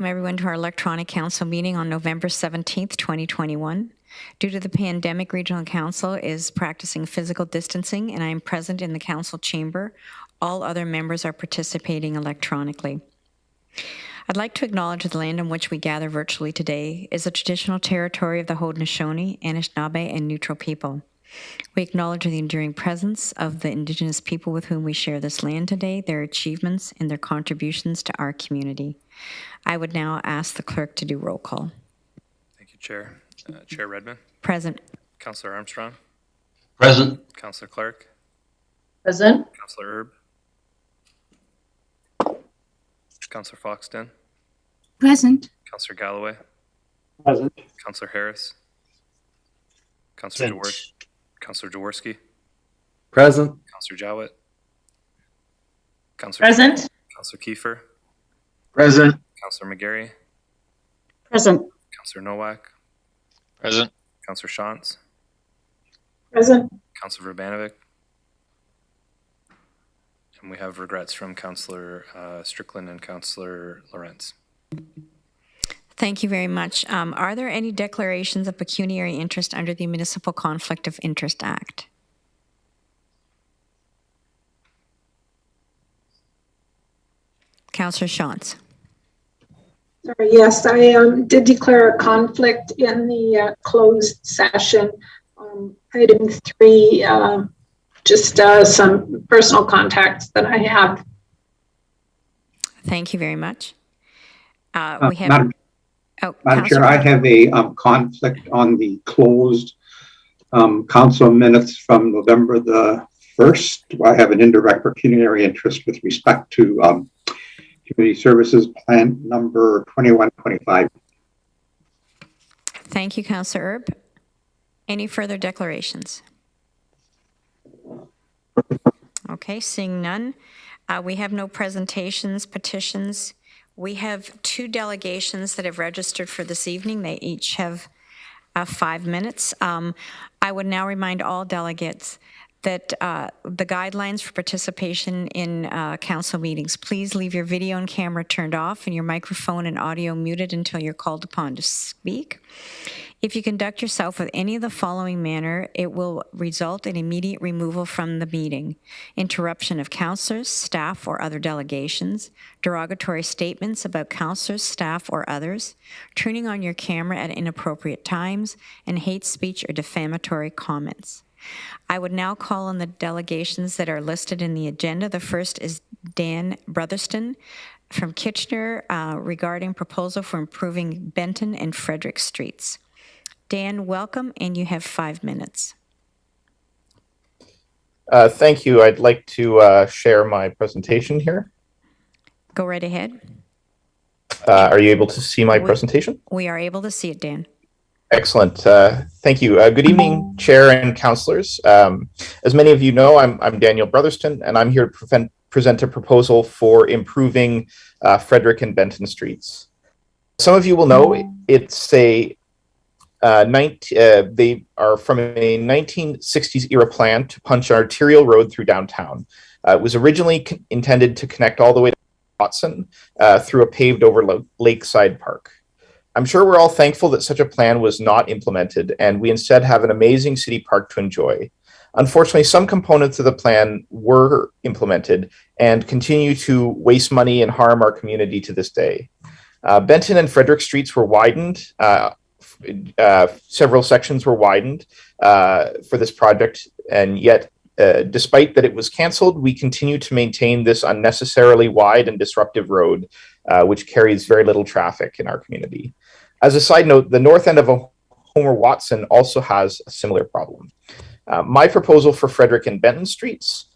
Everyone to our electronic council meeting on November 17th, 2021. Due to the pandemic, Regional Council is practicing physical distancing and I am present in the council chamber. All other members are participating electronically. I'd like to acknowledge the land on which we gather virtually today is the traditional territory of the Haudenosaunee, Anishinaabe, and Neutral people. We acknowledge the enduring presence of the Indigenous people with whom we share this land today, their achievements, and their contributions to our community. I would now ask the clerk to do roll call. Thank you, Chair. Chair Redmond. Present. Councillor Armstrong. Present. Councillor Clark. Present. Councillor Erb. Councillor Foxton. Present. Councillor Galloway. Present. Councillor Harris. Councillor Jaworski. Present. Councillor Jowett. Councillor Present. Councillor Kiefer. Present. Councillor McGarry. Present. Councillor Nowak. Present. Councillor Shantz. Present. Councillor Verbanovic. And we have regrets from Councillor Strickland and Councillor Lawrence. Thank you very much. Are there any declarations of pecuniary interest under the Municipal Conflict of Interest Act? Councillor Shantz. Sorry, yes, I did declare a conflict in the closed session. Item 3, just some personal contacts that I have. Thank you very much. We have. Madam Chair, I have a conflict on the closed council minutes from November the 1st. I have an indirect pecuniary interest with respect to Community Services Plan number 2125. Thank you, Councillor Erb. Any further declarations? Okay, seeing none. We have no presentations, petitions. We have 2 delegations that have registered for this evening. They each have 5 minutes. I would now remind all delegates that the guidelines for participation in council meetings, please leave your video and camera turned off and your microphone and audio muted until you're called upon to speak. If you conduct yourself with any of the following manner, it will result in immediate removal from the meeting. Interruption of councillors, staff, or other delegations, derogatory statements about councillors, staff, or others, turning on your camera at inappropriate times, and hate speech or defamatory comments. I would now call on the delegations that are listed in the agenda. The first is Dan Botherston from Kitchener regarding proposal for improving Benton and Frederick streets. Dan, welcome, and you have 5 minutes. Thank you. I'd like to share my presentation here. Go right ahead. Are you able to see my presentation? We are able to see it, Dan. Excellent. Thank you. Good evening, Chair and Councillors. As many of you know, I'm Daniel Botherston, and I'm here to present a proposal for improving Frederick and Benton streets. Some of you will know it's a they are from a 1960s era plan to punch an arterial road through downtown. It was originally intended to connect all the way to Watson through a paved over lakeside park. I'm sure we're all thankful that such a plan was not implemented and we instead have an amazing city park to enjoy. Unfortunately, some components of the plan were implemented and continue to waste money and harm our community to this day. Benton and Frederick streets were widened. Several sections were widened for this project, and yet despite that it was canceled, we continue to maintain this unnecessarily wide and disruptive road, which carries very little traffic in our community. As a side note, the north end of Homer Watson also has a similar problem. My proposal for Frederick and Benton streets,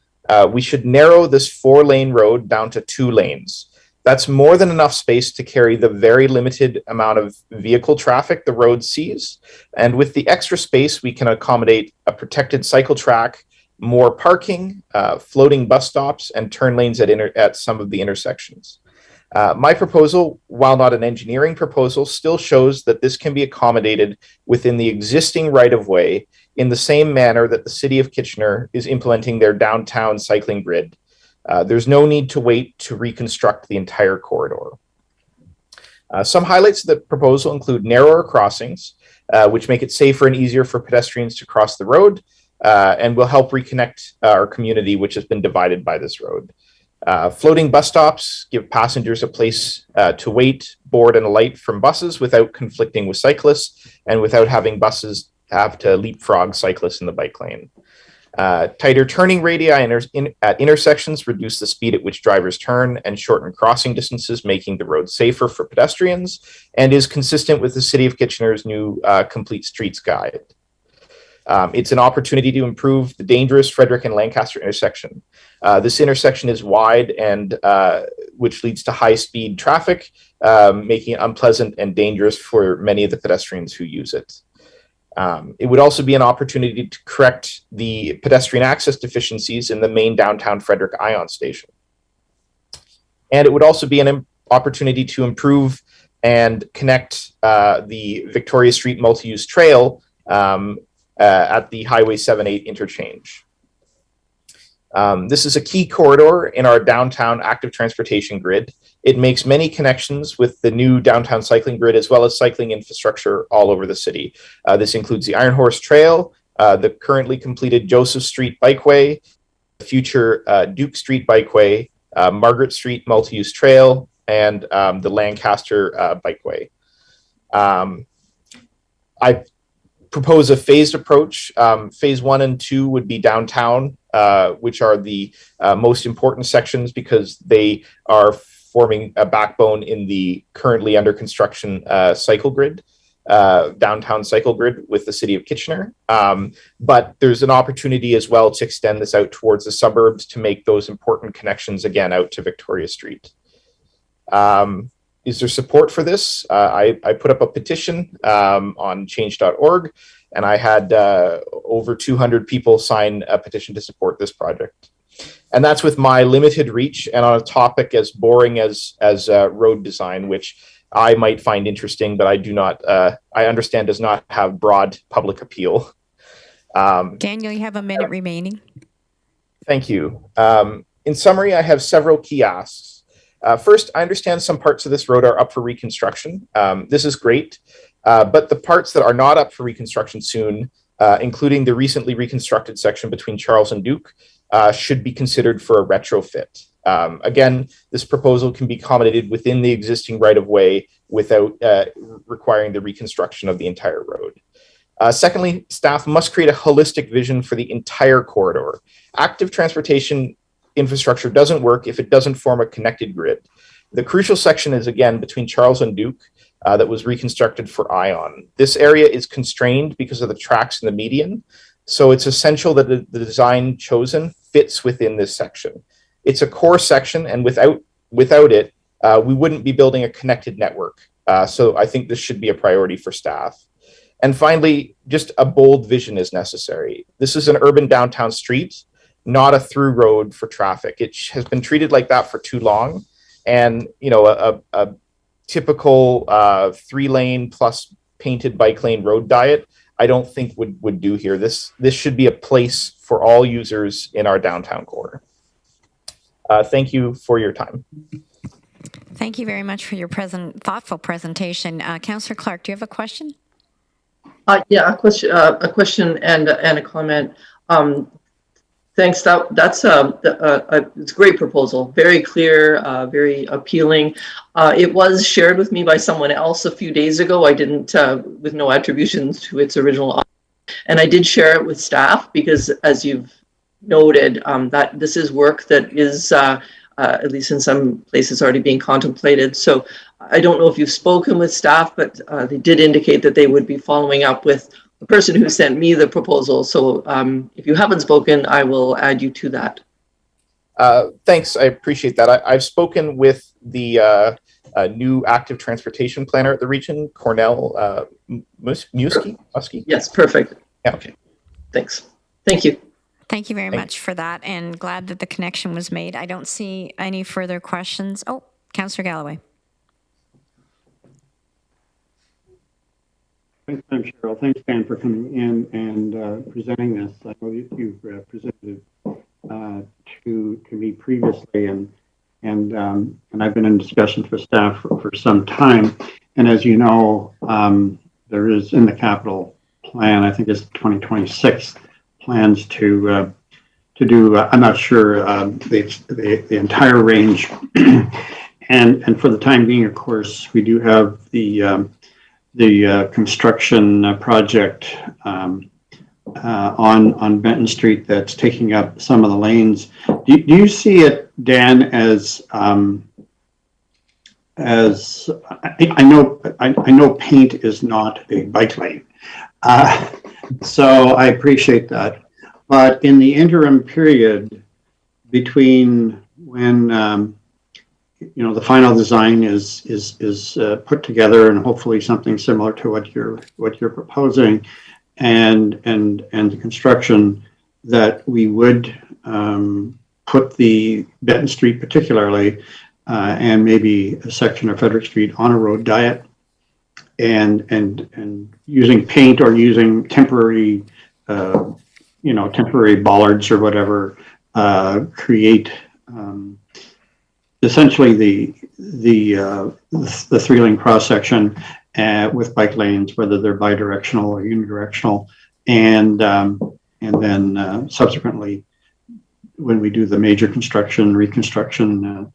we should narrow this 4-lane road down to 2 lanes. That's more than enough space to carry the very limited amount of vehicle traffic the road sees. And with the extra space, we can accommodate a protected cycle track, more parking, floating bus stops, and turn lanes at some of the intersections. My proposal, while not an engineering proposal, still shows that this can be accommodated within the existing right-of-way in the same manner that the City of Kitchener is implementing their downtown cycling grid. There's no need to wait to reconstruct the entire corridor. Some highlights of the proposal include narrower crossings, which make it safer and easier for pedestrians to cross the road, and will help reconnect our community, which has been divided by this road. Floating bus stops give passengers a place to wait, board, and alight from buses without conflicting with cyclists and without having buses have to leapfrog cyclists in the bike lane. Tighter turning radii at intersections reduce the speed at which drivers turn and shorten crossing distances, making the road safer for pedestrians, and is consistent with the City of Kitchener's new Complete Streets Guide. It's an opportunity to improve the dangerous Frederick and Lancaster intersection. This intersection is wide and which leads to high-speed traffic, making it unpleasant and dangerous for many of the pedestrians who use it. It would also be an opportunity to correct the pedestrian access deficiencies in the main downtown Frederick Ion station. And it would also be an opportunity to improve and connect the Victoria Street multi-use trail at the Highway 78 interchange. This is a key corridor in our downtown active transportation grid. It makes many connections with the new downtown cycling grid, as well as cycling infrastructure all over the city. This includes the Iron Horse Trail, the currently completed Joseph Street Bikeway, the future Duke Street Bikeway, Margaret Street Multi-Use Trail, and the Lancaster Bikeway. I propose a phased approach. Phase 1 and 2 would be downtown, which are the most important sections because they are forming a backbone in the currently under construction cycle grid, downtown cycle grid with the City of Kitchener. But there's an opportunity as well to extend this out towards the suburbs to make those important connections again out to Victoria Street. Is there support for this? I put up a petition on change.org, and I had over 200 people sign a petition to support this project. And that's with my limited reach and on a topic as boring as road design, which I might find interesting, but I do not, I understand does not have broad public appeal. Daniel, you have a minute remaining. Thank you. In summary, I have several key asks. First, I understand some parts of this road are up for reconstruction. This is great, but the parts that are not up for reconstruction soon, including the recently reconstructed section between Charles and Duke, should be considered for a retrofit. Again, this proposal can be accommodated within the existing right-of-way without requiring the reconstruction of the entire road. Secondly, staff must create a holistic vision for the entire corridor. Active transportation infrastructure doesn't work if it doesn't form a connected grid. The crucial section is, again, between Charles and Duke that was reconstructed for ION. This area is constrained because of the tracks in the median, so it's essential that the design chosen fits within this section. It's a core section, and without it, we wouldn't be building a connected network. So I think this should be a priority for staff. And finally, just a bold vision is necessary. This is an urban downtown street, not a through road for traffic. It has been treated like that for too long. And, you know, a typical 3-lane plus painted bike lane road diet, I don't think would do here. This should be a place for all users in our downtown core. Thank you for your time. Thank you very much for your thoughtful presentation. Councillor Clark, do you have a question? Yeah, a question and a comment. Thanks. That's it's a great proposal. Very clear, very appealing. It was shared with me by someone else a few days ago. I didn't, with no attributions to its original, and I did share it with staff because, as you've noted, that this is work that is, at least in some places, already being contemplated. So I don't know if you've spoken with staff, but they did indicate that they would be following up with the person who sent me the proposal. So if you haven't spoken, I will add you to that. Thanks, I appreciate that. I've spoken with the new active transportation planner at the region, Counil Muskie. Yes, perfect. Yeah. Okay. Thanks. Thank you. Thank you very much for that, and glad that the connection was made. I don't see any further questions. Oh, Councillor Galloway. Thanks, Madam Chair. Thanks, Dan, for coming in and presenting this. I know you've presented to me previously, and and I've been in discussions with staff for some time. And as you know, there is in the capital plan, I think it's 2026 plans to do. I'm not sure the entire range. And for the time being, of course, we do have the construction project on Benton Street that's taking up some of the lanes. Do you see it, Dan, as I know paint is not a bike lane, so I appreciate that. But in the interim period between when the final design is put together, and hopefully something similar to what you're proposing, and the construction, that we would put the Benton Street particularly, and maybe a section of Frederick Street on a road diet, and using paint or using temporary temporary bollards or whatever, create essentially the three-lane cross section with bike lanes, whether they're bidirectional or unidirectional, and then subsequently, when we do the major reconstruction,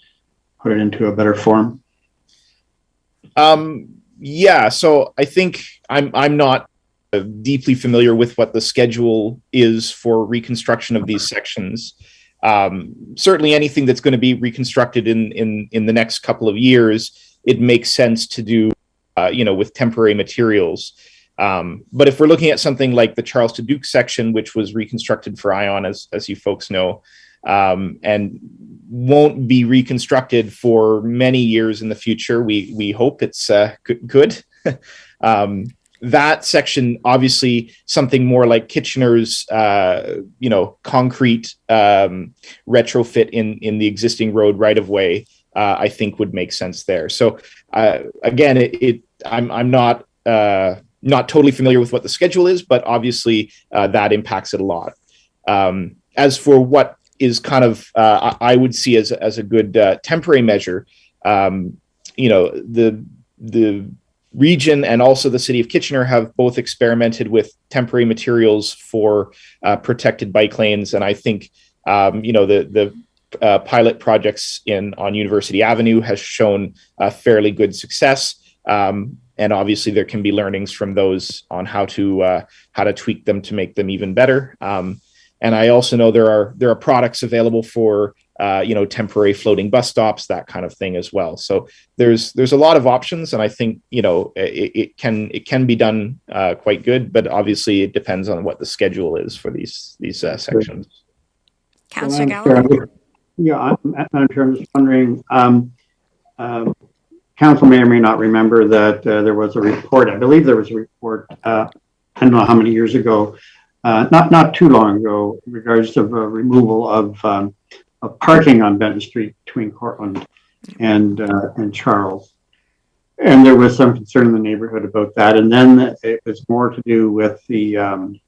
put it into a better form. Yeah, so I think I'm not deeply familiar with what the schedule is for reconstruction of these sections. Certainly anything that's going to be reconstructed in the next couple of years, it makes sense to do with temporary materials. But if we're looking at something like the Charles to Duke section, which was reconstructed for ION, as you folks know, and won't be reconstructed for many years in the future, we hope it's good. That section, obviously, something more like Kitchener's, concrete retrofit in the existing road right of way, I think would make sense there. So again, I'm not totally familiar with what the schedule is, but obviously that impacts it a lot. As for what is kind of I would see as a good temporary measure, the region and also the city of Kitchener have both experimented with temporary materials for protected bike lanes, and I think the pilot projects on University Avenue has shown fairly good success, and obviously there can be learnings from those on how to tweak them to make them even better. And I also know there are products available for temporary floating bus stops, that kind of thing as well. So there's a lot of options, and I think it can be done quite good, but obviously it depends on what the schedule is for these sections. Councillor Galloway. Yeah, Madam Chair, I'm just wondering. Council may or may not remember that there was a report. I believe there was a report. I don't know how many years ago. Not too long ago, in regards to removal of parking on Benton Street between Cortland and Charles, and there was some concern in the neighborhood about that. And then it was more to do with the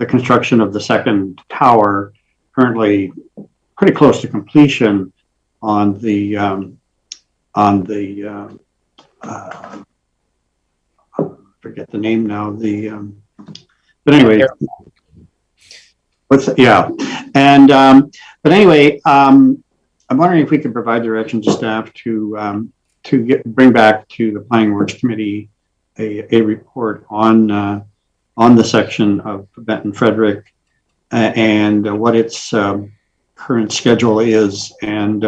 construction of the second tower, currently pretty close to completion on the forget the name now. But anyway, but anyway, I'm wondering if we could provide direction to staff to bring back to the Planning Works Committee a report on the section of Benton Frederick and what its current schedule is, and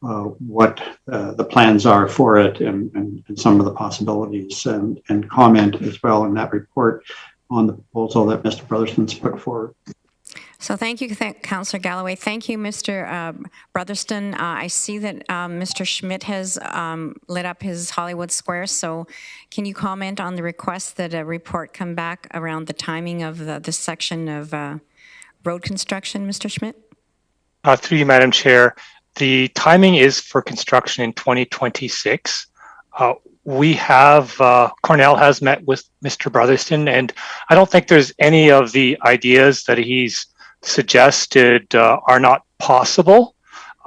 what the plans are for it, and some of the possibilities, and comment as well in that report on the proposal that Mr. Brotherston's put forward. So thank you, Councillor Galloway. Thank you, Mr. Brotherston. I see that Mr. Schmidt has lit up his Hollywood Square. So can you comment on the request that a report come back around the timing of the section of road construction, Mr. Schmidt? Through you, Madam Chair. The timing is for construction in 2026. We have, Counil has met with Mr. Brotherston, and I don't think there's any of the ideas that he's suggested are not possible.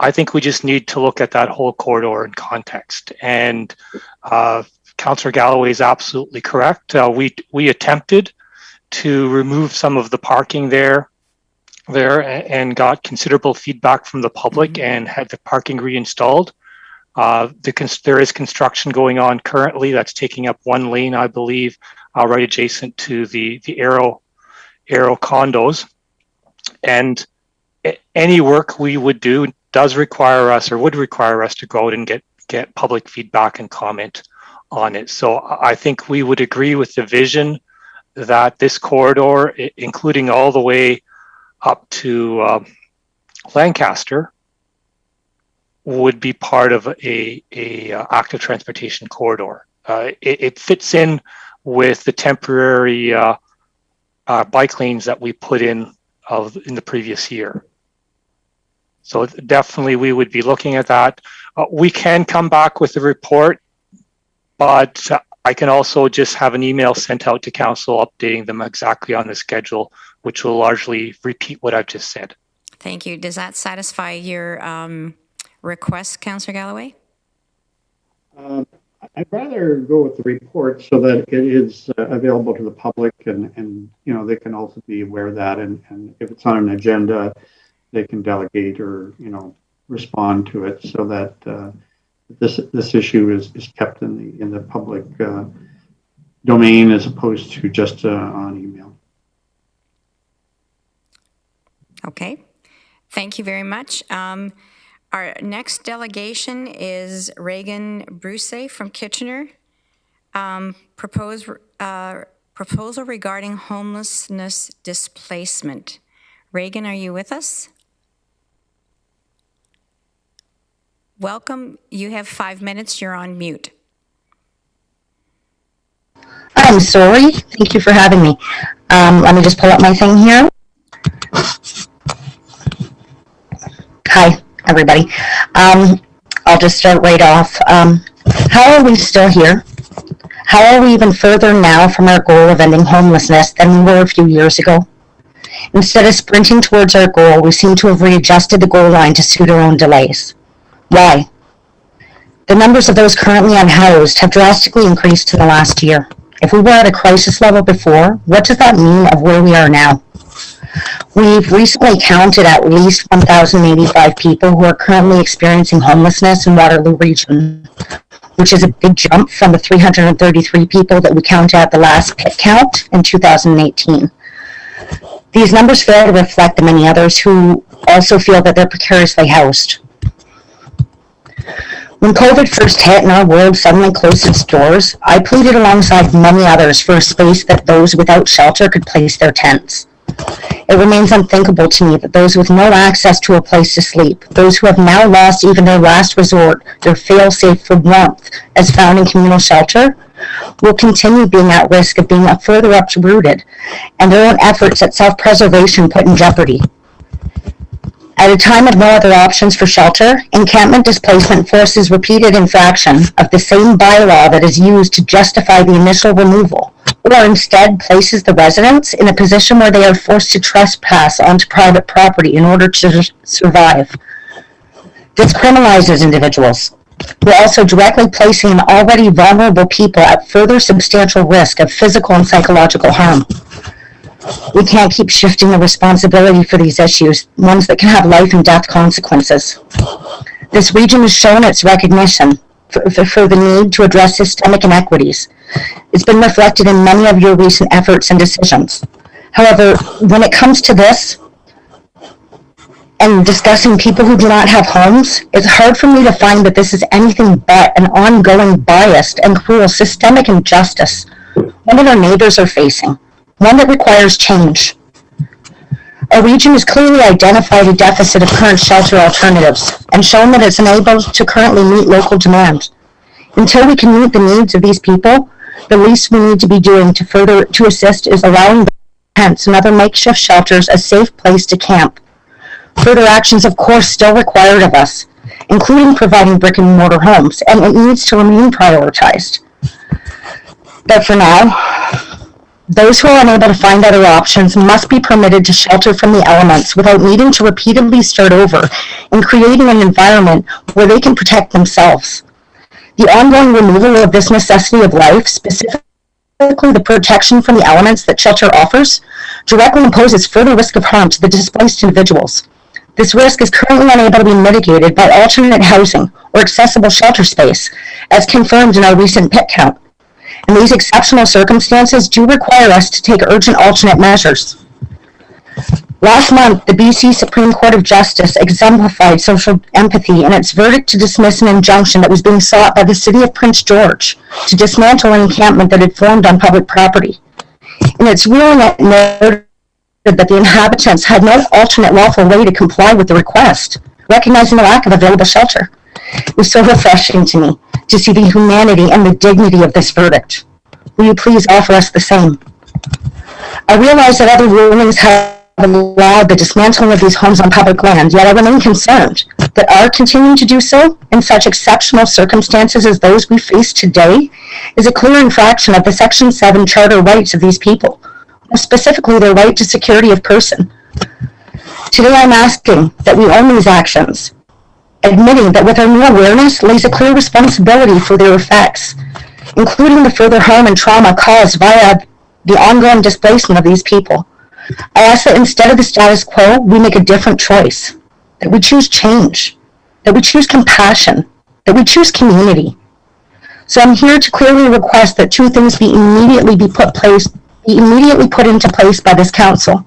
I think we just need to look at that whole corridor in context. And Councillor Galloway is absolutely correct. We attempted to remove some of the parking there and got considerable feedback from the public and had the parking reinstalled. There is construction going on currently that's taking up one lane, I believe, right adjacent to the Arrow condos. And any work we would do does require us, or would require us, to go out and get public feedback and comment on it. So I think we would agree with the vision that this corridor, including all the way up to Lancaster, would be part of a active transportation corridor. It fits in with the temporary bike lanes that we put in the previous year. So definitely we would be looking at that. We can come back with a report, but I can also just have an email sent out to council updating them exactly on the schedule, which will largely repeat what I've just said. Thank you. Does that satisfy your request, Councillor Galloway? I'd rather go with the report so that it is available to the public and you know, they can also be aware of that. And if it's on an agenda, they can delegate or, you know, respond to it so that this issue is kept in the public domain as opposed to just on email. Okay. Thank you very much. Our next delegation is Regan Brusse from Kitchener. Proposal regarding homelessness displacement. Regan, are you with us? Welcome. You have 5 minutes. You're on mute. I'm sorry. Thank you for having me. Let me just pull up my thing here. Hi, everybody. I'll just start right off. How are we still here? How are we even further now from our goal of ending homelessness than we were a few years ago? Instead of sprinting towards our goal, we seem to have readjusted the goal line to suit our own delays. Why? The numbers of those currently unhoused have drastically increased in the last year. If we were at a crisis level before, what does that mean of where we are now? We've recently counted at least 1,085 people who are currently experiencing homelessness in Waterloo region, which is a big jump from the 333 people that we counted at the last pit count in 2018. These numbers fail to reflect the many others who also feel that they're precariously housed. When COVID first hit and our world suddenly closed its doors, I pleaded alongside many others for a space that those without shelter could place their tents. It remains unthinkable to me that those with no access to a place to sleep, those who have now lost even their last resort, their fail-safe for warmth as found in communal shelter, will continue being at risk of being further uprooted and their own efforts at self-preservation put in jeopardy. At a time of no other options for shelter, encampment displacement forces repeated infraction of the same bylaw that is used to justify the initial removal, or instead places the residents in a position where they are forced to trespass onto private property in order to survive. This criminalizes individuals, while also directly placing already vulnerable people at further substantial risk of physical and psychological harm. We can't keep shifting the responsibility for these issues, ones that can have life and death consequences. This region has shown its recognition for the need to address systemic inequities. It's been reflected in many of your recent efforts and decisions. However, when it comes to this, and discussing people who do not have homes, it's hard for me to find that this is anything but an ongoing biased and cruel systemic injustice, one that our neighbors are facing, one that requires change. Our region has clearly identified a deficit of current shelter alternatives and shown that it's unable to currently meet local demand. Until we can meet the needs of these people, the least we need to be doing to assist is allowing tents and other makeshift shelters a safe place to camp. Further actions, of course, still required of us, including providing brick and mortar homes, and it needs to remain prioritized. But for now, Those who are unable to find other options must be permitted to shelter from the elements without needing to repeatedly start over and creating an environment where they can protect themselves. The ongoing removal of this necessity of life, specifically the protection from the elements that shelter offers, directly imposes further risk of harm to the displaced individuals. This risk is currently unable to be mitigated by alternate housing or accessible shelter space, as confirmed in our recent pit count. And these exceptional circumstances do require us to take urgent alternate measures. Last month, the BC Supreme Court of Justice exemplified social empathy in its verdict to dismiss an injunction that was being sought by the City of Prince George to dismantle an encampment that had formed on public property. In its ruling, it noted that the inhabitants had no alternate lawful way to comply with the request, recognizing the lack of available shelter. It was so refreshing to me to see the humanity and the dignity of this verdict. Will you please offer us the same? I realize that other rulings have allowed the dismantling of these homes on public land, yet I remain concerned that our continuing to do so in such exceptional circumstances as those we face today is a clear infraction of the Section 7 Charter rights of these people, specifically their right to security of person. Today I'm asking that we own these actions, admitting that with our new awareness lays a clear responsibility for their effects, including the further harm and trauma caused via the ongoing displacement of these people. I ask that instead of the status quo, we make a different choice, that we choose change, that we choose compassion, that we choose community. So I'm here to clearly request that two things be immediately put into place by this council.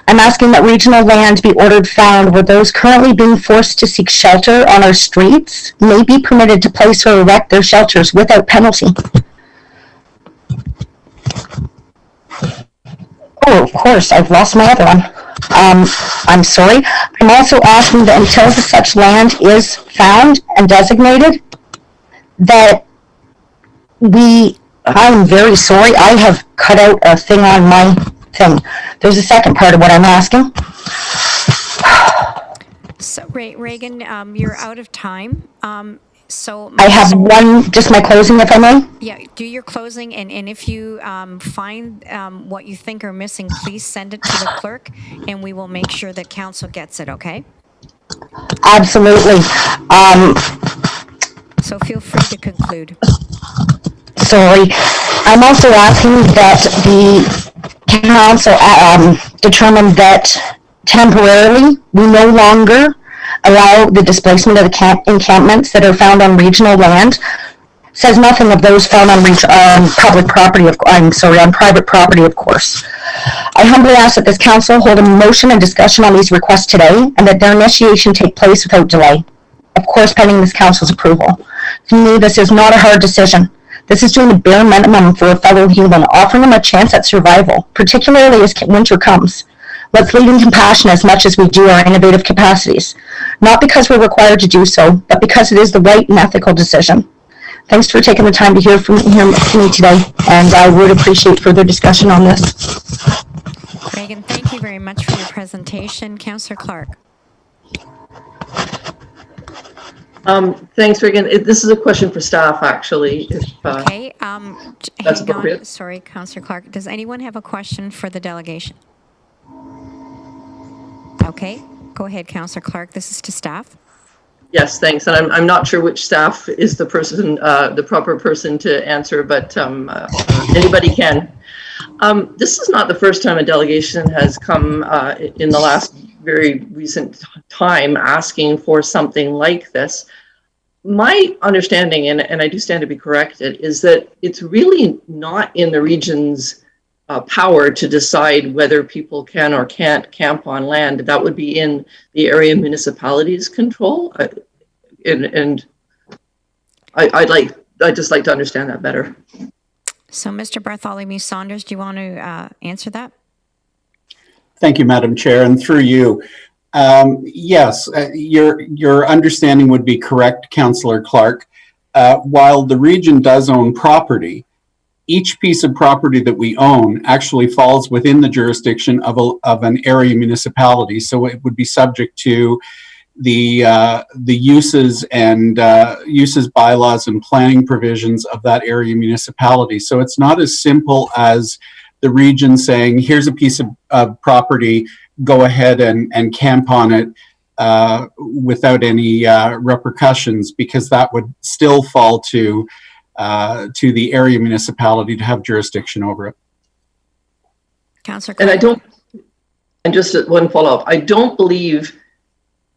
I'm asking that regional land be ordered found where those currently being forced to seek shelter on our streets may be permitted to place or erect their shelters without penalty. Oh, of course, I've lost my other one. I'm sorry. I'm also asking that until such land is found and designated, that I'm very sorry, I have cut out a thing on my thing. There's a second part of what I'm asking. So, Regan, you're out of time. So I have one, just my closing, if I may. Yeah, do your closing, and if you find what you think are missing, please send it to the clerk, and we will make sure that council gets it, okay? Absolutely. So feel free to conclude. Sorry. I'm also asking that the council determine that temporarily we no longer allow the displacement of the encampments that are found on regional land. Says nothing of those found on public property, on private property, of course. I humbly ask that this council hold a motion and discussion on these requests today, and that their initiation take place without delay. Of course, pending this council's approval. To me, this is not a hard decision. This is doing the bare minimum for a fellow human, offering them a chance at survival, particularly as winter comes. Let's lead in compassion as much as we do our innovative capacities. Not because we're required to do so, but because it is the right and ethical decision. Thanks for taking the time to hear from me today, and I would appreciate further discussion on this. Regan, thank you very much for your presentation. Councillor Clark. Thanks, Regan. This is a question for staff, actually. Okay. That's hang appropriate. on. Sorry, Councillor Clark. Does anyone have a question for the delegation? Okay. Go ahead, Councillor Clark. This is to staff. Yes, thanks. And I'm not sure which staff is the person, the proper person to answer, but anybody can. This is not the first time a delegation has come in the last very recent time asking for something like this. My understanding, and I do stand to be corrected, is that it's really not in the region's power to decide whether people can or can't camp on land. That would be in the area municipalities' control. And I'd just like to understand that better. So, Mr. Bartholomew Saunders, do you want to answer that? Thank you, Madam Chair, and through you. Yes, your understanding would be correct, Councillor Clark. While the region does own property, each piece of property that we own actually falls within the jurisdiction of an area municipality, so it would be subject to the uses and uses bylaws and planning provisions of that area municipality. So it's not as simple as the region saying, here's a piece of property, go ahead and camp on it without any repercussions, because that would still fall to the area municipality to have jurisdiction over it. Councillor And just one follow-up, I don't believe,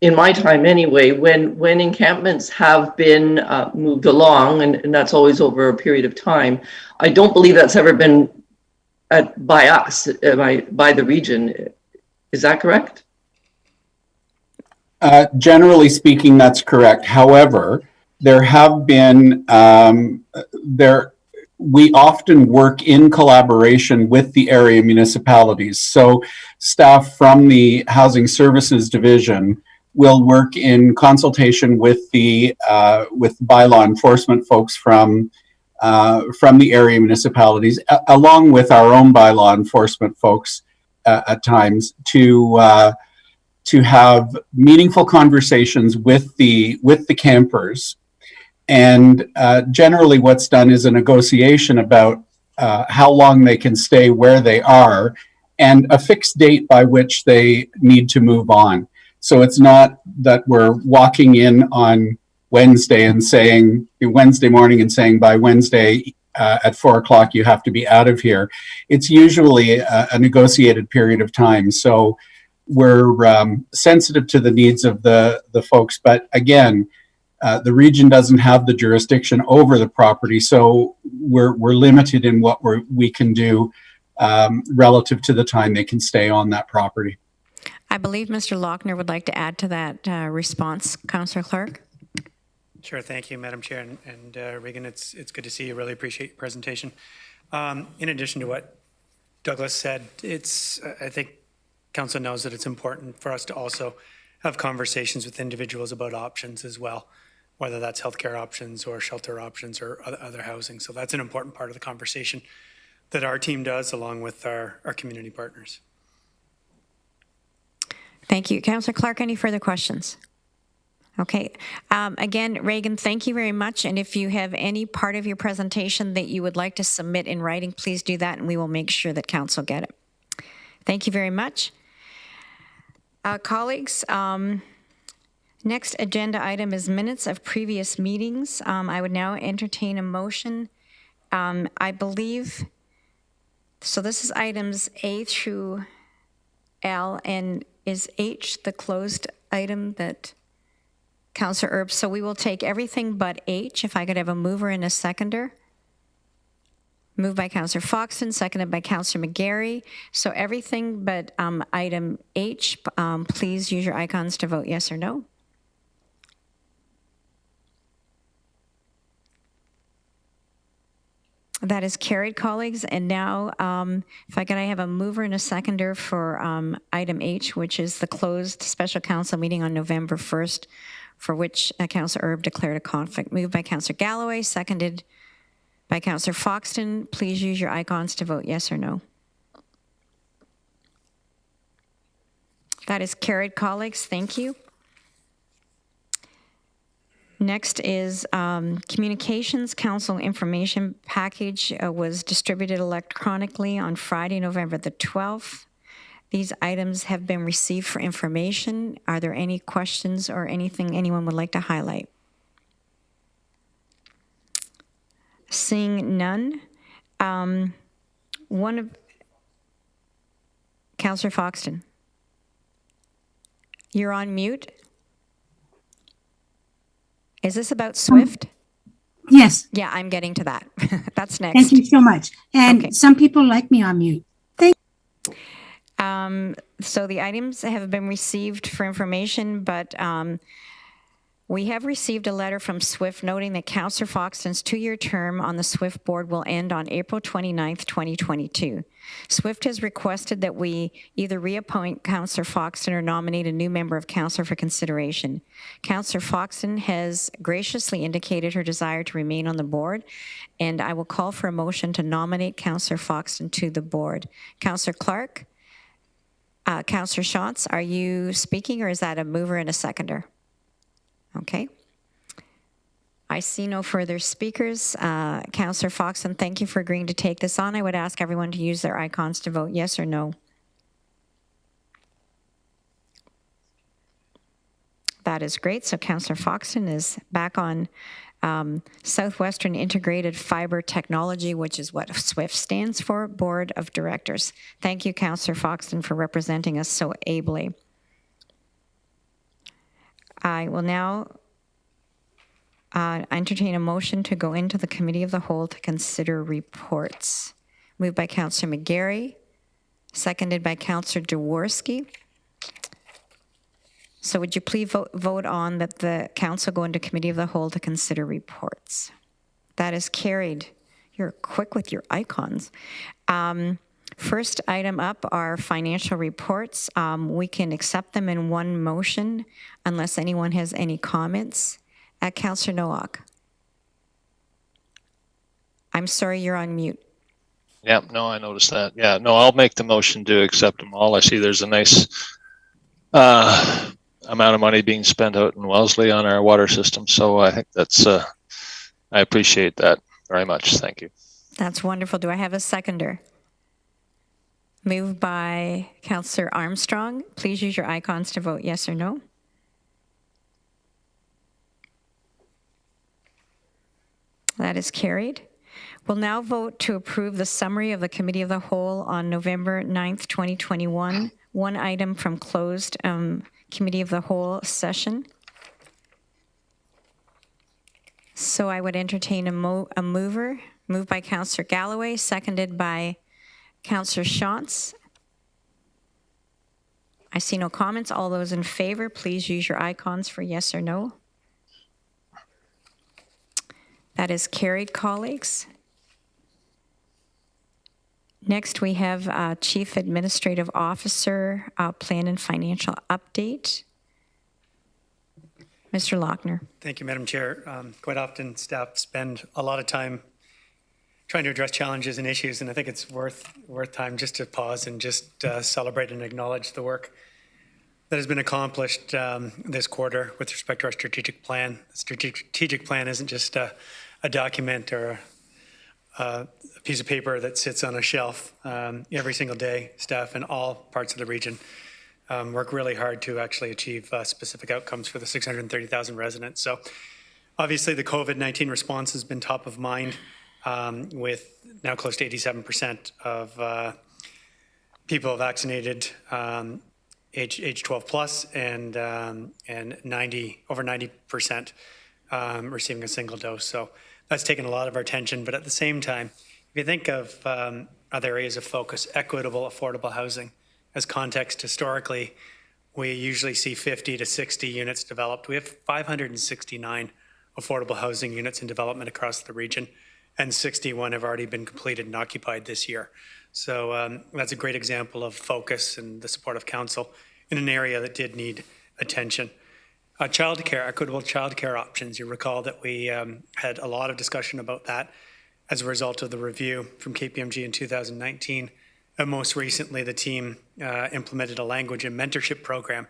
in my time anyway, when encampments have been moved along, and that's always over a period of time, I don't believe that's ever been by us, by the region. Is that correct? Generally speaking, that's correct. However, there have been, we often work in collaboration with the area municipalities. So staff from the Housing Services Division will work in consultation with the bylaw enforcement folks from the area municipalities, along with our own bylaw enforcement folks at times, to have meaningful conversations with the campers. And generally what's done is a negotiation about how long they can stay where they are and a fixed date by which they need to move on. So it's not that we're walking in on Wednesday morning and saying by Wednesday at 4 o'clock you have to be out of here. It's usually a negotiated period of time. So we're sensitive to the needs of the folks, but again, the region doesn't have the jurisdiction over the property, so we're limited in what we can do relative to the time they can stay on that property. I believe Mr. Lochner would like to add to that response. Councillor Clark. Sure, thank you, Madam Chair, and Regan, it's good to see you. Really appreciate your presentation. In addition to what Douglas said, I think Council knows that it's important for us to also have conversations with individuals about options as well, whether that's healthcare options or shelter options or other housing. So that's an important part of the conversation that our team does along with our community partners. Thank you. Councillor Clark, any further questions? Okay. Again, Regan, thank you very much. And if you have any part of your presentation that you would like to submit in writing, please do that and we will make sure that Council get it. Thank you very much. Colleagues, next agenda item is minutes of previous meetings. I would now entertain a motion. I believe, so this is items A through L, and is H the closed item that Councillor Erb? So we will take everything but H. If I could have a mover and a seconder. Moved by Councillor Foxton, seconded by Councillor McGarry. So everything but item H, please use your icons to vote yes or no. That is carried, colleagues. And now, if I could have a mover and a seconder for item H, which is the closed special council meeting on November 1st, for which Councillor Erb declared a conflict. Moved by Councillor Galloway, seconded by Councillor Foxton. Please use your icons to vote yes or no. That is carried, colleagues. Thank you. Next is Communications Council information package was distributed electronically on Friday, November the 12th. These items have been received for information. Are there any questions or anything anyone would like to highlight? Seeing none, one of Councillor Foxton, you're on mute. Is this about SWIFT? Yes. Yeah, I'm getting to that. That's next. Thank you so much. And Okay. some people like me on mute. Thank you. So the items have been received for information, but we have received a letter from SWIFT noting that Councillor Foxton's 2-year term on the SWIFT board will end on April 29th, 2022. SWIFT has requested that we either reappoint Councillor Foxton or nominate a new member of Council for consideration. Councillor Foxton has graciously indicated her desire to remain on the board, and I will call for a motion to nominate Councillor Foxton to the board. Councillor Clark, Councillor Schatz, are you speaking, or is that a mover and a seconder? Okay. I see no further speakers. Councillor Foxton, thank you for agreeing to take this on. I would ask everyone to use their icons to vote yes or no. That is great. So Councillor Foxton is back on Southwestern Integrated Fiber Technology, which is what SWIFT stands for, Board of Directors. Thank you, Councillor Foxton, for representing us so ably. I will now entertain a motion to go into the Committee of the Whole to consider reports. Moved by Councillor McGarry, seconded by Councillor Jaworski. So would you please vote on that the council go into Committee of the Whole to consider reports? That is carried. You're quick with your icons. First item up are financial reports. We can accept them in one motion unless anyone has any comments. Councillor Nowak. I'm sorry, you're on mute. Yeah, no, I noticed that. Yeah, no, I'll make the motion to accept them all. I see there's a nice amount of money being spent out in Wellesley on our water system. So I think that's, I appreciate that very much. Thank you. That's wonderful. Do I have a seconder? Moved by Councillor Armstrong. Please use your icons to vote yes or no. That is carried. We'll now vote to approve the summary of the Committee of the Whole on November 9th, 2021. One item from closed Committee of the Whole session. So I would entertain a mover. Moved by Councillor Galloway, seconded by Councillor Schatz. I see no comments. All those in favor, please use your icons for yes or no. That is carried, colleagues. Next, we have Chief Administrative Officer, Plan and Financial Update. Mr. Lochner. Thank you, Madam Chair. Quite often, staff spend a lot of time trying to address challenges and issues, and I think it's worth time just to pause and just celebrate and acknowledge the work that has been accomplished this quarter with respect to our strategic plan. The strategic plan isn't just a document or a piece of paper that sits on a shelf. Every single day, staff in all parts of the region work really hard to actually achieve specific outcomes for the 630,000 residents. So obviously the COVID-19 response has been top of mind with now close to 87% of people vaccinated age 12 plus and over 90% receiving a single dose. So that's taken a lot of our attention. But at the same time, if you think of other areas of focus, equitable, affordable housing, as context historically, we usually see 50 to 60 units developed. We have 569 affordable housing units in development across the region, and 61 have already been completed and occupied this year. So that's a great example of focus and the support of council in an area that did need attention. Childcare, equitable childcare options. You recall that we had a lot of discussion about that as a result of the review from KPMG in 2019. And most recently, the team implemented a language and mentorship program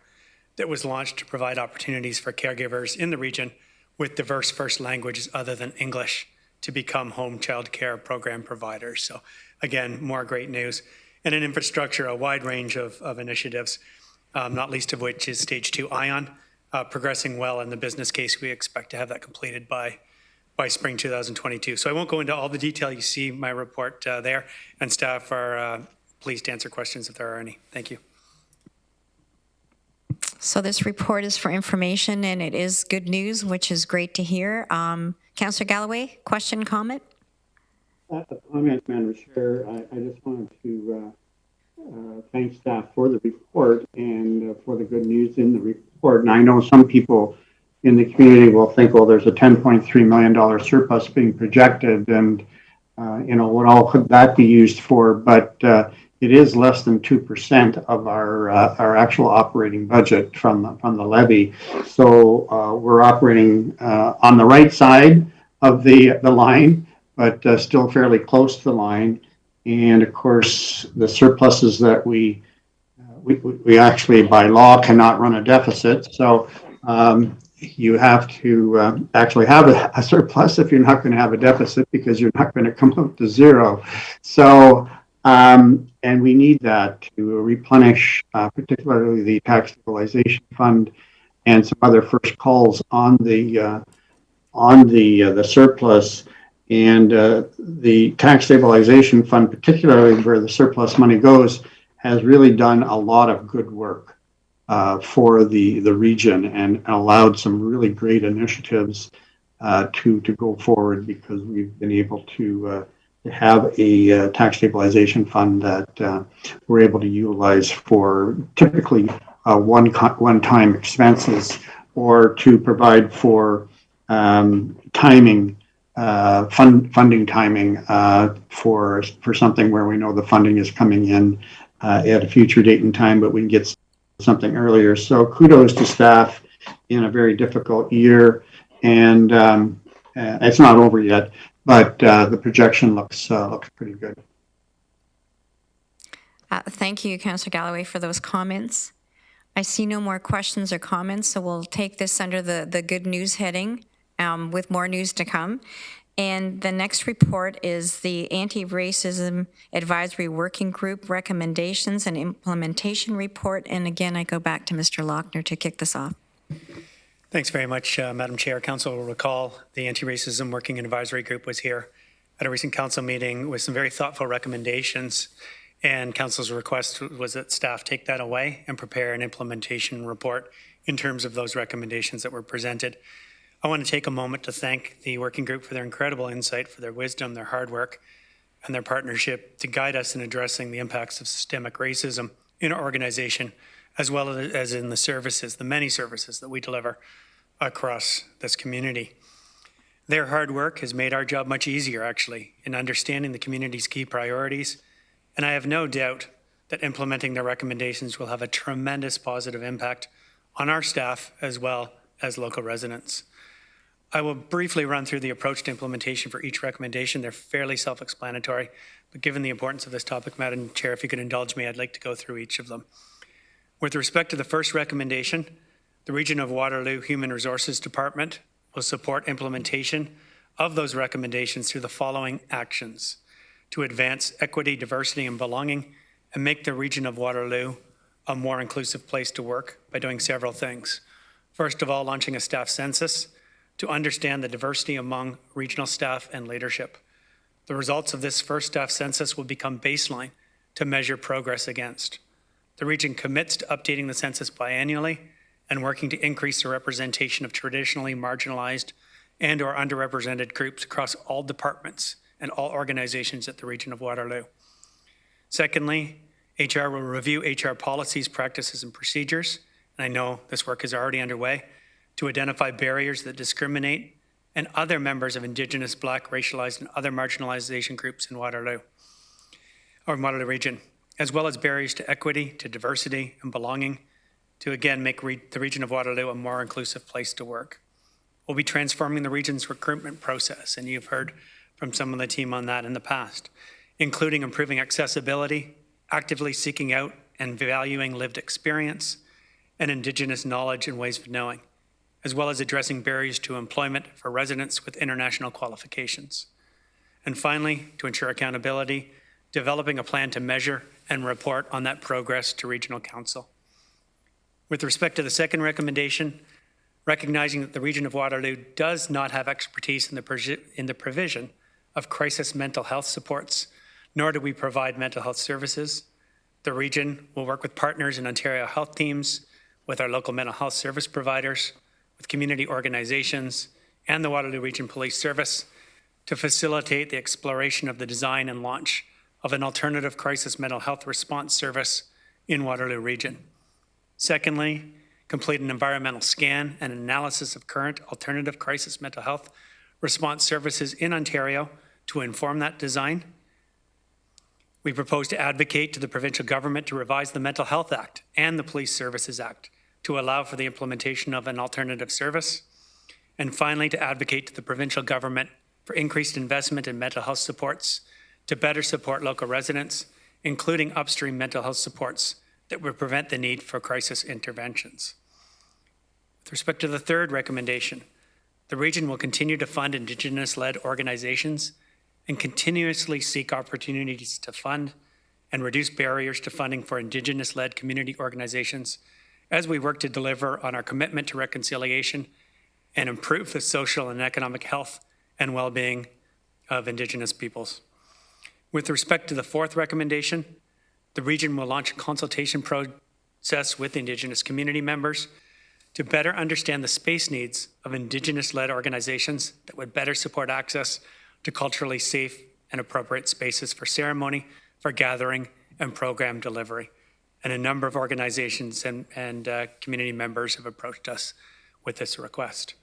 that was launched to provide opportunities for caregivers in the region with diverse first languages other than English to become home child care program providers. So again, more great news. And in infrastructure, a wide range of initiatives, not least of which is Stage 2 ION, progressing well in the business case. We expect to have that completed by spring 2022. So I won't go into all the detail. You see my report there, and staff are pleased to answer questions if there are any. Thank you. So this report is for information, and it is good news, which is great to hear. Councillor Galloway, question, comment? A comment, Madam Chair. I just wanted to thank staff for the report and for the good news in the report. And I know some people in the community will think, well, there's a $10.3 million surplus being projected, and what all could that be used for? But it is less than 2% of our actual operating budget from the levy. So we're operating on the right side of the line, but still fairly close to the line. And of course, the surpluses that we we actually by law cannot run a deficit. So you have to actually have a surplus if you're not going to have a deficit, because you're not going to come up to zero. So, and we need that to replenish particularly the tax stabilization fund and some other first calls on the surplus. And the tax stabilization fund, particularly where the surplus money goes, has really done a lot of good work for the region and allowed some really great initiatives to go forward, because we've been able to have a tax stabilization fund that we're able to utilize for typically one-time expenses, or to provide for timing. Funding timing for something where we know the funding is coming in at a future date and time, but we can get something earlier. So kudos to staff in a very difficult year, and it's not over yet, but the projection looks pretty good. Thank you, Councillor Galloway, for those comments. I see no more questions or comments, so we'll take this under the good news heading. With more news to come. And the next report is the Anti-Racism Advisory Working Group Recommendations and Implementation Report. And again, I go back to Mr. Lochner to kick this off. Thanks very much, Madam Chair. Council will recall the Anti-Racism Working Advisory Group was here at a recent council meeting with some very thoughtful recommendations. And council's request was that staff take that away and prepare an implementation report in terms of those recommendations that were presented. I want to take a moment to thank the working group for their incredible insight, for their wisdom, their hard work, and their partnership to guide us in addressing the impacts of systemic racism in our organization, as well as in the services, the many services that we deliver across this community. Their hard work has made our job much easier, actually, in understanding the community's key priorities, and I have no doubt that implementing their recommendations will have a tremendous positive impact on our staff as well as local residents. I will briefly run through the approach to implementation for each recommendation. They're fairly self-explanatory, but given the importance of this topic, Madam Chair, if you could indulge me, I'd like to go through each of them. With respect to the first recommendation, the Region of Waterloo Human Resources Department will support implementation of those recommendations through the following actions: to advance equity, diversity, and belonging, and make the Region of Waterloo a more inclusive place to work by doing several things. First of all, launching a staff census to understand the diversity among regional staff and leadership. The results of this first staff census will become baseline to measure progress against. The region commits to updating the census biannually and working to increase the representation of traditionally marginalized and or underrepresented groups across all departments and all organizations at the Region of Waterloo. Secondly, HR will review HR policies, practices, and procedures, and I know this work is already underway, to identify barriers that discriminate and other members of Indigenous, Black, racialized, and other marginalization groups in Waterloo region, as well as barriers to equity, to diversity, and belonging, to again make the Region of Waterloo a more inclusive place to work. We'll be transforming the region's recruitment process, and you've heard from some of the team on that in the past, including improving accessibility, actively seeking out and valuing lived experience, and Indigenous knowledge and ways of knowing, as well as addressing barriers to employment for residents with international qualifications. And finally, to ensure accountability, developing a plan to measure and report on that progress to Regional Council. With respect to the second recommendation, recognizing that the Region of Waterloo does not have expertise in the provision of crisis mental health supports, nor do we provide mental health services, the region will work with partners in Ontario health teams, with our local mental health service providers, with community organizations, and the Waterloo Region Police Service to facilitate the exploration of the design and launch of an alternative crisis mental health response service in Waterloo Region. Secondly, complete an environmental scan and analysis of current alternative crisis mental health response services in Ontario to inform that design. We propose to advocate to the provincial government to revise the Mental Health Act and the Police Services Act to allow for the implementation of an alternative service. And finally, to advocate to the provincial government for increased investment in mental health supports to better support local residents, including upstream mental health supports that would prevent the need for crisis interventions. With respect to the third recommendation, the region will continue to fund Indigenous-led organizations and continuously seek opportunities to fund and reduce barriers to funding for Indigenous-led community organizations as we work to deliver on our commitment to reconciliation and improve the social and economic health and well-being of Indigenous peoples. With respect to the fourth recommendation, the region will launch a consultation process with Indigenous community members to better understand the space needs of Indigenous-led organizations that would better support access to culturally safe and appropriate spaces for ceremony, for gathering, and program delivery. And a number of organizations and community members have approached us with this request.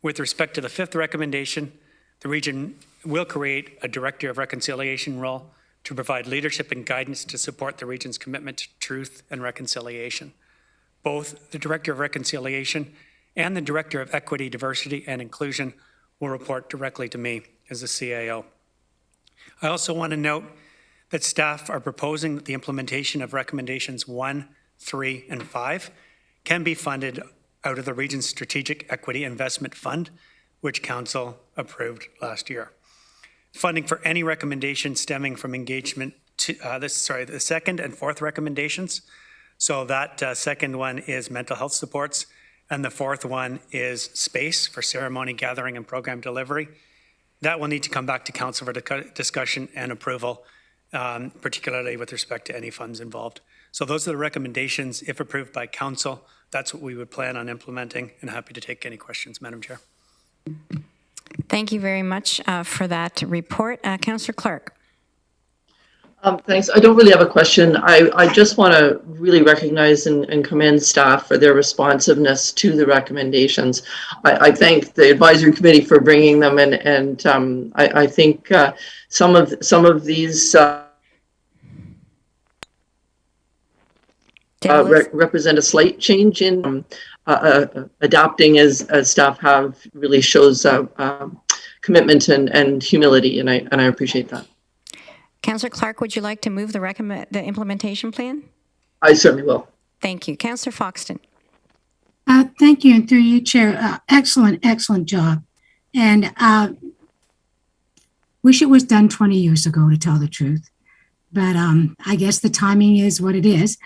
With respect to the fifth recommendation, the region will create a Director of Reconciliation role to provide leadership and guidance to support the region's commitment to truth and reconciliation. Both the Director of Reconciliation and the Director of Equity, Diversity, and Inclusion will report directly to me as the CAO. I also want to note that staff are proposing that the implementation of recommendations 1, 3, and 5 can be funded out of the region's Strategic Equity Investment Fund, which Council approved last year. Funding for any recommendation stemming from engagement to, the second and fourth recommendations. So that second one is mental health supports, and the fourth one is space for ceremony, gathering, and program delivery. That will need to come back to Council for discussion and approval, particularly with respect to any funds involved. So those are the recommendations. If approved by Council, that's what we would plan on implementing, and happy to take any questions, Madam Chair. Thank you very much for that report. Councillor Clark. Thanks. I don't really have a question. I just want to really recognize and commend staff for their responsiveness to the recommendations. I thank the advisory committee for bringing them in, and I think some of these represent a slight change in adapting as staff have really shows commitment and humility, and I appreciate that. Councillor Clark, would you like to move the implementation plan? I certainly will. Thank you. Councillor Foxton. Thank you, and through you, Chair. Excellent job. And wish it was done 20 years ago, to tell the truth. But I guess the timing is what it is.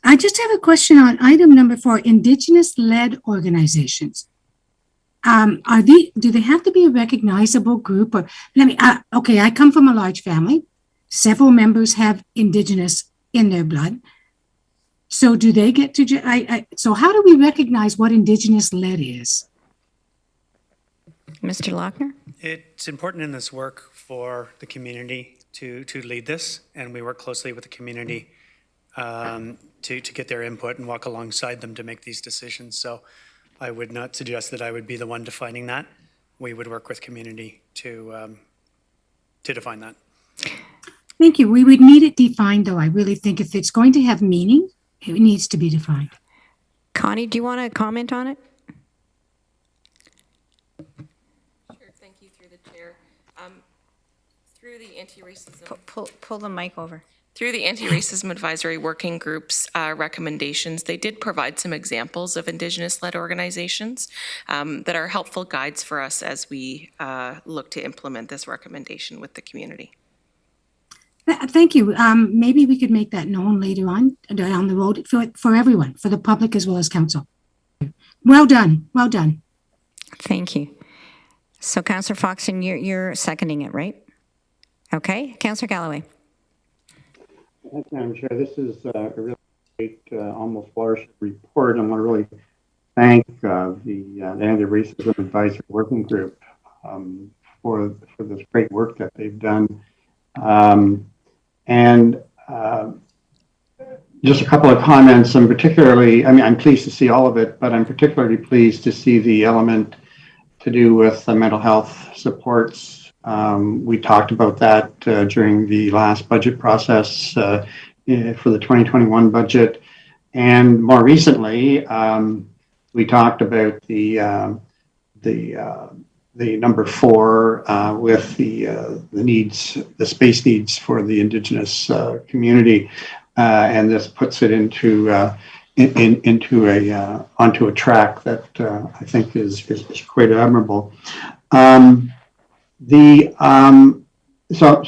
I just have a question on item number 4, Indigenous-led organizations. Do they have to be a recognizable group? Or okay, I come from a large family. Several members have Indigenous in their blood. So do they get to, so how do we recognize what Indigenous-led is? Mr. Lochner? It's important in this work for the community to lead this, and we work closely with the community to get their input and walk alongside them to make these decisions. So I would not suggest that I would be the one defining that. We would work with community to define that. Thank you. We would need it defined, though. I really think if it's going to have meaning, it needs to be defined. Connie, do you want to comment on it? Sure. Thank you, through the chair. Through the anti-racism... Pull the mic over. Through the Anti-Racism Advisory Working Group's recommendations, they did provide some examples of Indigenous-led organizations that are helpful guides for us as we look to implement this recommendation with the community. Thank you. Maybe we could make that known later on down the road for everyone, for the public as well as council. Well done. Well done. Thank you. So, Councillor Foxton, you're seconding it, right? Okay. Councillor Galloway. Thank you, Madam Chair. This is a really great, almost watershed report. I want to really thank the Anti-Racism Advisory Working Group for this great work that they've done. And just a couple of comments, and particularly, I mean, I'm pleased to see all of it, but I'm particularly pleased to see the element to do with mental health supports. We talked about that during the last budget process for the 2021 budget. And more recently, we talked about the number 4 with the needs, the space needs for the Indigenous community. and this puts it into onto a track that I think is quite admirable. So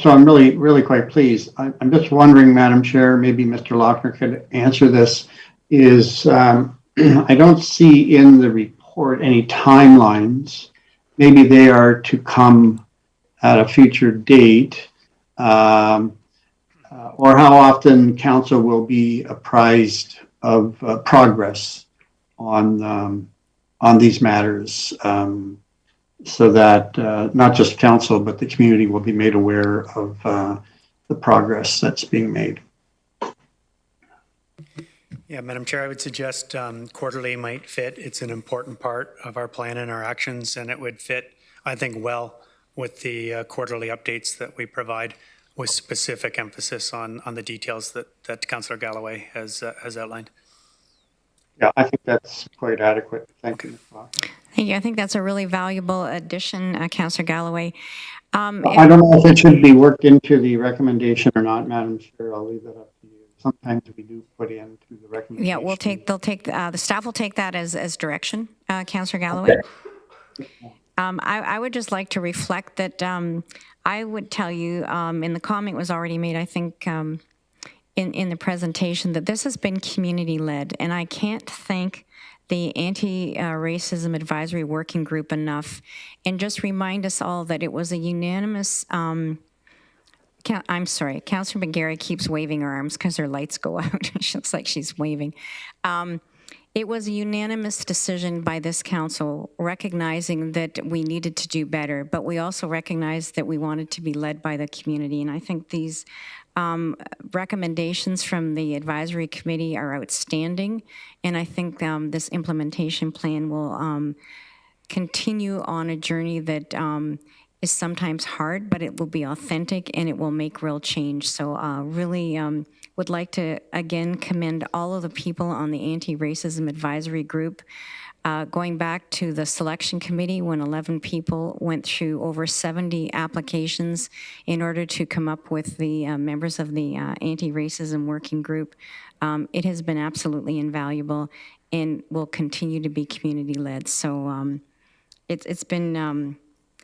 I'm really quite pleased. I'm just wondering, Madam Chair, maybe Mr. Lochner could answer this. I don't see in the report any timelines. Maybe they are to come at a future date, or how often council will be apprised of progress on these matters, so that not just council but the community will be made aware of the progress that's being made. Yeah, Madam Chair, I would suggest quarterly might fit. It's an important part of our plan and our actions, and it would fit, I think, well with the quarterly updates that we provide, with specific emphasis on the details that Councillor Galloway has outlined. Yeah, I think that's quite adequate. Thank you. Thank you. I think that's a really valuable addition, Councillor Galloway. I don't know if it should be worked into the recommendation or not, Madam Chair. I'll leave that up to you. Sometimes we do put into the recommendation. Yeah, the staff will take that as direction, Councillor Galloway. Okay. I would just like to reflect that I would tell you, and the comment was already made, I think, in the presentation, that this has been community-led, and I can't thank the Anti-Racism Advisory Working Group enough, and just remind us all that it was a unanimous, I'm sorry, Councillor McGarry keeps waving her arms because her lights go out. She looks like she's waving. It was a unanimous decision by this council, recognizing that we needed to do better, but we also recognized that we wanted to be led by the community, and I think these recommendations from the advisory committee are outstanding, and I think this implementation plan will continue on a journey that is sometimes hard, but it will be authentic and it will make real change. So really would like to again commend all of the people on the Anti-Racism Advisory Group. Going back to the selection committee, when 11 people went through over 70 applications in order to come up with the members of the Anti-Racism Working Group, it has been absolutely invaluable and will continue to be community-led. So it's been,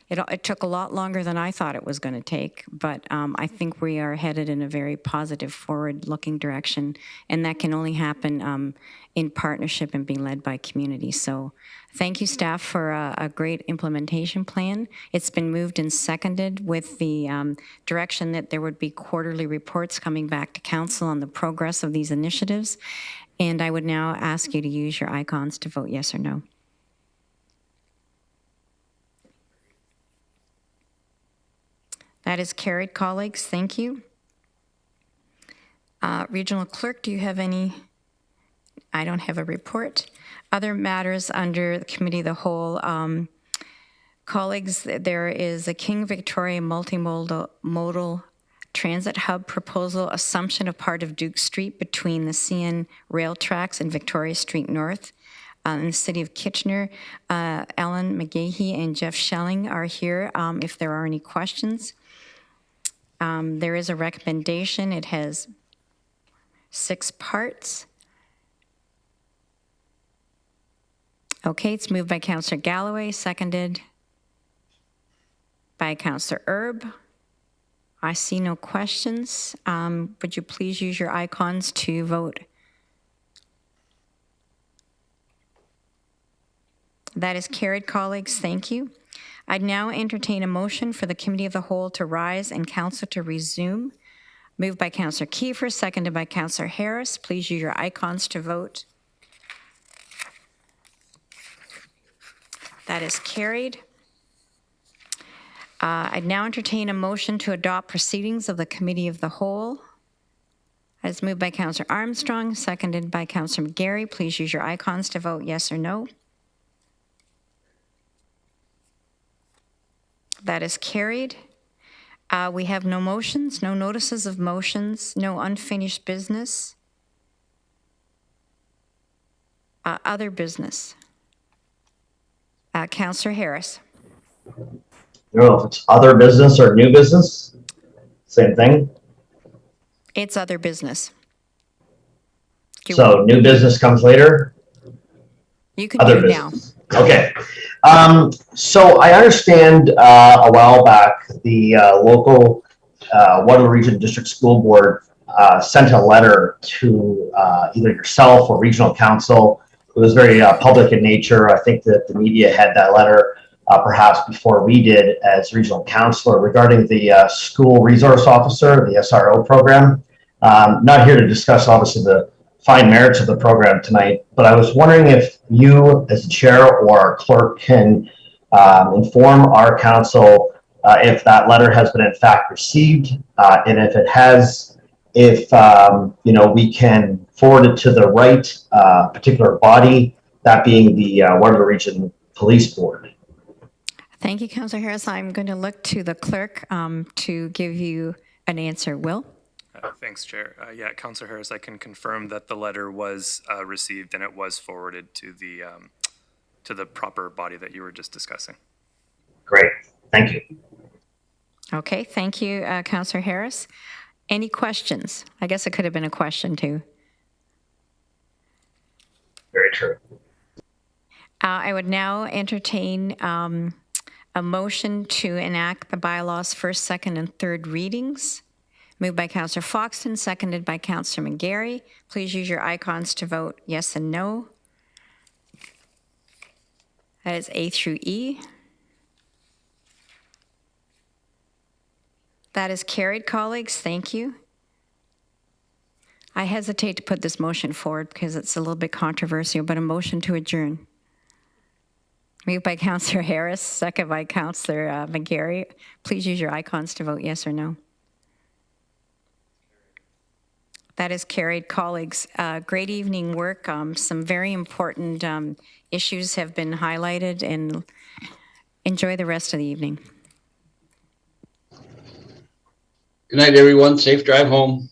it took a lot longer than I thought it was going to take, but I think we are headed in a very positive, forward-looking direction, and that can only happen in partnership and being led by community. So thank you, staff, for a great implementation plan. It's been moved and seconded with the direction that there would be quarterly reports coming back to council on the progress of these initiatives. And I would now ask you to use your icons to vote yes or no. That is carried, colleagues. Thank you. Regional Clerk, do you have any? I don't have a report. Other matters under the Committee of the Whole. Colleagues, there is a King Victoria Multi-Modal Transit Hub proposal, assumption of part of Duke Street between the CN rail tracks and Victoria Street North. In the city of Kitchener, Ellen McGahey and Jeff Schelling are here if there are any questions. There is a recommendation. It has 6 parts. Okay, it's moved by Councillor Galloway, seconded by Councillor Erb. I see no questions. Would you please use your icons to vote? That is carried, colleagues. Thank you. I'd now entertain a motion for the Committee of the Whole to rise and Council to resume. Moved by Councillor Kiefer, seconded by Councillor Harris. Please use your icons to vote. That is carried. I'd now entertain a motion to adopt proceedings of the Committee of the Whole. That is moved by Councillor Armstrong, seconded by Councillor McGarry. Please use your icons to vote yes or no. That is carried. We have no motions, no notices of motions, no unfinished business. Other business. Councillor Harris. I don't know if it's other business or new business. Same thing. It's other business. So new business comes later. You can Other do it now. business. Okay. So I understand a while back the local Waterloo Region District School Board sent a letter to either yourself or regional council. It was very public in nature. I think that the media had that letter perhaps before we did as regional councilor regarding the school resource officer, the SRO program. Not here to discuss obviously the fine merits of the program tonight, but I was wondering if you as the chair or our clerk can inform our council if that letter has been in fact received, and if it has, if we can forward it to the right particular body, that being the Waterloo Region Police Board. Thank you, Councillor Harris. I'm going to look to the clerk to give you an answer. Will? Thanks, Chair. Yeah, Councillor Harris, I can confirm that the letter was received and it was forwarded to the proper body that you were just discussing. Great. Thank you. Okay, thank you, Councillor Harris. Any questions? I guess it could have been a question too. Very true. I would now entertain a motion to enact the bylaws first, second, and third readings. Moved by Councillor Foxton, seconded by Councillor McGarry. Please use your icons to vote yes and no. That is A through E. That is carried, colleagues. Thank you. I hesitate to put this motion forward because it's a little bit controversial, but a motion to adjourn. Moved by Councillor Harris, second by Councillor McGarry. Please use your icons to vote yes or no. That is carried, colleagues. Great evening work. Some very important issues have been highlighted, and enjoy the rest of the evening. Good night, everyone. Safe drive home.